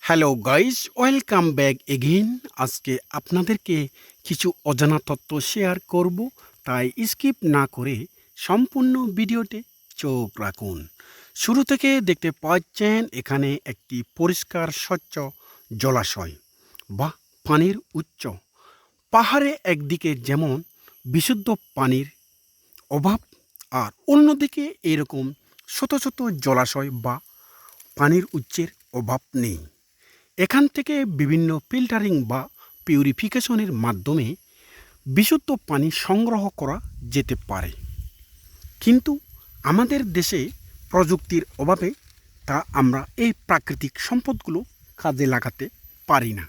Hello guys, welcome back again. আজকে আপনাদেরকে কিছু অজানা তথ্য শেয়ার করব, তাই স্কিপ না করে সম্পূর্ণ ভিডিওতে চোখ রাখুন। শুরু থেকে দেখতে পাচ্ছেন এখানে একটি পরিষ্কার স্বচ্ছ জলাশয় বা পানির উৎস। পাহাড়ে একদিকে যেমন বিশুদ্ধ পানির অভাব, আর অন্যদিকে এরকম ছোট ছোট জলাশয় বা পানির উৎসের অভাব নেই। এখান থেকে বিভিন্ন ফিল্টারিং বা পিউরিফিকেশনের মাধ্যমে বিশুদ্ধ পানি সংগ্রহ করা যেতে পারে। কিন্তু আমাদের দেশে প্রযুক্তির অভাবে আমরা এই প্রাকৃতিক সম্পদগুলো কাজে লাগাতে পারি না।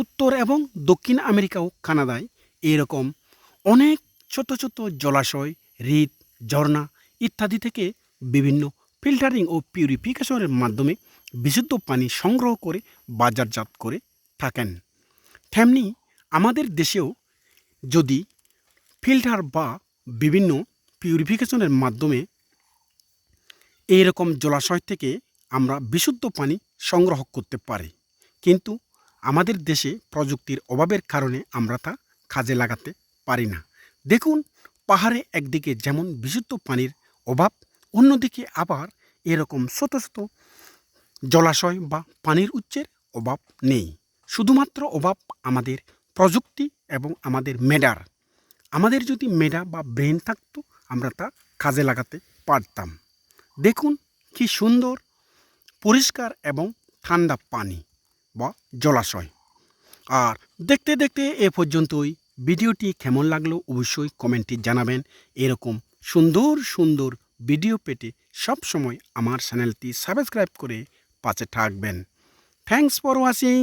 উত্তর এবং দক্ষিণ আমেরিকা ও কানাডায় এরকম অনেক ছোট ছোট জলাশয়, হ্রদ, ঝর্ণা ইত্যাদি থেকে বিভিন্ন ফিল্টারিং ও পিউরিফিকেশনের মাধ্যমে বিশুদ্ধ পানি সংগ্রহ করে বাজারজাত করে থাকেন। তেমনি আমাদের দেশেও যদি ফিল্টার বা বিভিন্ন পিউরিফিকেশনের মাধ্যমে এইরকম জলাশয় থেকে আমরা বিশুদ্ধ পানি সংগ্রহ করতে পারি, কিন্তু আমাদের দেশে প্রযুক্তির অভাবের কারণে আমরা তা কাজে লাগাতে পারি না। দেখুন, পাহাড়ে একদিকে যেমন বিশুদ্ধ পানির অভাব, অন্যদিকে আবার এরকম ছোট ছোট জলাশয় বা পানির উৎসের অভাব নেই। শুধুমাত্র অভাব আমাদের প্রযুক্তি এবং আমাদের মেধার। আমাদের যদি মেধা বা ব্রেন থাকতো, আমরা তা কাজে লাগাতে পারতাম। দেখুন কি সুন্দর পরিষ্কার এবং ঠান্ডা পানি বা জলাশয়। আর দেখতে দেখতে এ পর্যন্তই। ভিডিওটি কেমন লাগলো অবশ্যই কমেন্টে জানাবেন। এরকম সুন্দর সুন্দর ভিডিও পেতে সবসময় আমার চ্যানেলটি সাবস্ক্রাইব করে পাশে থাকবেন। Thanks for watching.